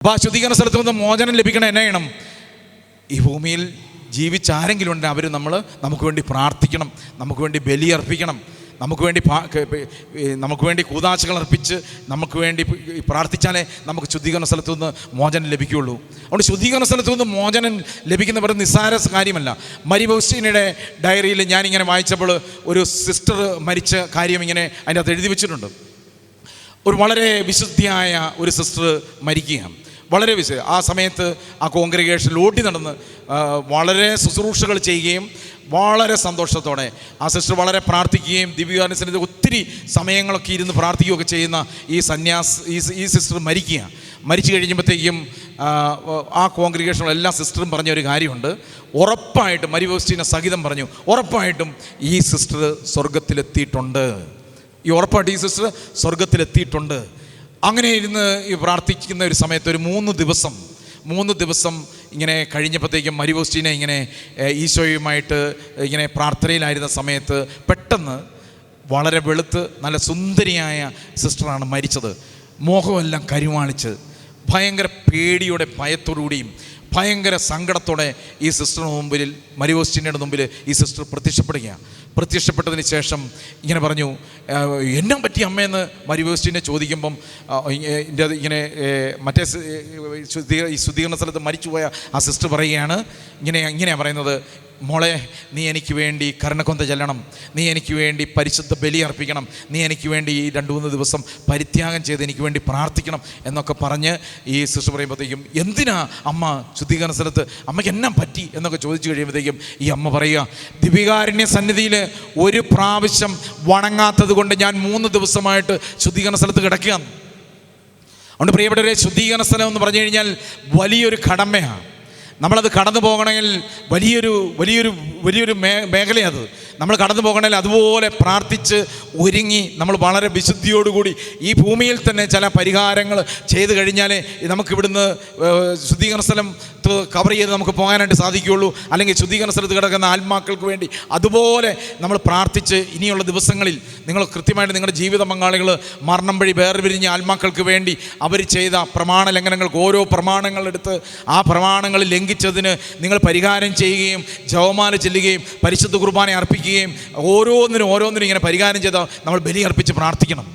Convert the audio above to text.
അപ്പോൾ ആ ശുദ്ധീകരണ സ്ഥലത്ത് നിന്ന് മോചനം ലഭിക്കണം. എന്നാ ചെയ്യണം? ഈ ഭൂമിയിൽ ജീവിച്ചാരെങ്കിലും ഉണ്ട് അവർ നമുക്ക് വേണ്ടി പ്രാർത്ഥിക്കണം, നമുക്ക് വേണ്ടി ബലിയർപ്പിക്കണം, നമുക്ക് വേണ്ടി കൂദാശകൾ അർപ്പിച്ച് നമുക്ക് വേണ്ടി പ്രാർത്ഥിച്ചാലേ നമുക്ക് ശുദ്ധീകരണ സ്ഥലത്തു നിന്ന് മോചനം ലഭിക്കുകയുള്ളൂ. അതുകൊണ്ട് ശുദ്ധീകരണ സ്ഥലത്തു നിന്ന് മോചനം ലഭിക്കുന്ന വെറും നിസ്സാര കാര്യമല്ല. മരി ഫൗസ്റ്റീനയുടെ ഡയറിയിൽ ഞാനിങ്ങനെ വായിച്ചപ്പോൾ ഒരു സിസ്റ്റർ മരിച്ച കാര്യം ഇങ്ങനെ അതിൻ്റെ അകത്ത് എഴുതി വെച്ചിട്ടുണ്ട്. ഒരു വളരെ വിശുദ്ധിയായ ഒരു സിസ്റ്റർ മരിക്കുകയാണ്. വളരെ ആ സമയത്ത് ആ കോൺഗ്രിഗേഷനിൽ ഓടി നടന്ന് വളരെ ശുശ്രൂഷകൾ ചെയ്യുകയും വളരെ സന്തോഷത്തോടെ ആ സിസ്റ്റർ വളരെ പ്രാർത്ഥിക്കുകയും ദിവ്യകാരുണ്യസന്നിധി ഒത്തിരി സമയങ്ങളൊക്കെ ഇരുന്ന് പ്രാർത്ഥിക്കുകയൊക്കെ ചെയ്യുന്ന ഈ സിസ്റ്റർ മരിച്ചു കഴിഞ്ഞപ്പോഴത്തേക്കും ആ കോൺഗ്രിഗേഷനിലുള്ള എല്ലാ സിസ്റ്ററും പറഞ്ഞ ഒരു കാര്യമുണ്ട്. ഉറപ്പായിട്ടും മരി ഫൗസ്റ്റീന സഹിതം പറഞ്ഞു, ഉറപ്പായിട്ടും ഈ സിസ്റ്റർ സ്വർഗത്തിലെത്തിയിട്ടുണ്ട്. ഈ ഉറപ്പായിട്ട് ഈ സിസ്റ്റർ സ്വർഗത്തിലെത്തിയിട്ടുണ്ട്. അങ്ങനെ ഇരുന്ന് പ്രാർത്ഥിക്കുന്ന ഒരു സമയത്ത് ഒരു 3 ദിവസം ഇങ്ങനെ കഴിഞ്ഞപ്പോഴത്തേക്കും മരി ഫൗസ്റ്റീന ഇങ്ങനെ ഈശോയുമായിട്ട് ഇങ്ങനെ പ്രാർത്ഥനയിലായിരുന്ന സമയത്ത് പെട്ടെന്ന് വളരെ വെളുത്ത് നല്ല സുന്ദരിയായ സിസ്റ്ററാണ് മരിച്ചത്. മോഹമെല്ലാം കരുവാളിച്ച് ഭയങ്കര പേടിയോടെ ഭയത്തോടുകൂടിയും ഭയങ്കര സങ്കടത്തോടെ ഈ സിസ്റ്ററിന് മുമ്പിൽ മരി ഫൗസ്റ്റീനയുടെ മുമ്പിൽ ഈ സിസ്റ്റർ പ്രത്യക്ഷപ്പെട്ടതിന് ശേഷം ഇങ്ങനെ പറഞ്ഞു, എന്നാ പറ്റി അമ്മയെന്ന് മരി ഫൗസ്റ്റീനെ ചോദിക്കുമ്പം ഇങ്ങനെ മറ്റേ ഈ ശുദ്ധീകരണ സ്ഥലത്ത് മരിച്ചുപോയ ആ സിസ്റ്റർ പറയുകയാണ്, ഇങ്ങനെയാണ് പറയുന്നത്, മോളെ നീ എനിക്ക് വേണ്ടി കരുണക്കൊന്ത ചെല്ലണം, നീ എനിക്ക് വേണ്ടി പരിശുദ്ധ ബലി അർപ്പിക്കണം, നീ എനിക്ക് വേണ്ടി ഈ 2-3 ദിവസം പരിത്യാഗം ചെയ്ത് എനിക്ക് വേണ്ടി പ്രാർത്ഥിക്കണം എന്നൊക്കെ പറഞ്ഞ് ഈ സിസ്റ്റർ പറയുമ്പോഴത്തേക്കും എന്തിനാ അമ്മ ശുദ്ധീകരണ സ്ഥലത്ത്, അമ്മയ്ക്ക് എന്നാ പറ്റി എന്നൊക്കെ ചോദിച്ചു കഴിയുമ്പോഴത്തേക്കും ഈ അമ്മ പറയുക, ദിവ്യകാരുണ്യ സന്നിധിയിൽ ഒരു പ്രാവശ്യം വണങ്ങാത്തത് കൊണ്ട് ഞാൻ 3 ദിവസമായിട്ട് ശുദ്ധീകരണ സ്ഥലത്ത് കിടക്കുകയാണ്. അതുകൊണ്ട് പ്രിയപ്പെട്ടവരെ, ശുദ്ധീകരണ സ്ഥലം എന്ന് പറഞ്ഞു കഴിഞ്ഞാൽ വലിയൊരു കടമയാണ്. നമ്മളത് കടന്നു പോകണമെങ്കിൽ വലിയൊരു മേഖലയത്. നമ്മൾ കടന്നു പോകണമെങ്കിൽ അതുപോലെ പ്രാർത്ഥിച്ച് ഒരുങ്ങി നമ്മൾ വളരെ വിശുദ്ധിയോടുകൂടി ഈ ഭൂമിയിൽ തന്നെ ചില പരിഹാരങ്ങൾ ചെയ്ത് കഴിഞ്ഞാലേ നമുക്കിവിടുന്ന് ശുദ്ധീകരണ സ്ഥലം കവർ ചെയ്ത് നമുക്ക് പോകാനായിട്ട് സാധിക്കുകയുള്ളൂ. അല്ലെങ്കിൽ ശുദ്ധീകരണ സ്ഥലത്ത് കിടക്കുന്ന ആത്മാക്കൾക്ക് വേണ്ടി അതുപോലെ നമ്മൾ പ്രാർത്ഥിച്ച് ഇനിയുള്ള ദിവസങ്ങളിൽ നിങ്ങൾ കൃത്യമായിട്ട് നിങ്ങളുടെ ജീവിത പങ്കാളികൾ മരണം വഴി വേർപിരിഞ്ഞ ആത്മാക്കൾക്ക് വേണ്ടി അവർ ചെയ്ത പ്രമാണ ലംഘനങ്ങൾക്ക് ഓരോ പ്രമാണങ്ങളെടുത്ത് ആ പ്രമാണങ്ങൾ ലംഘിച്ചതിന് നിങ്ങൾ പരിഹാരം ചെയ്യുകയും ജപമാല ചെല്ലുകയും പരിശുദ്ധ കുർബാന അർപ്പിക്കുകയും ഓരോന്നിനും ഇങ്ങനെ പരിഹാരം ചെയ്താൽ നമ്മൾ ബലി അർപ്പിച്ച് പ്രാർത്ഥിക്കണം.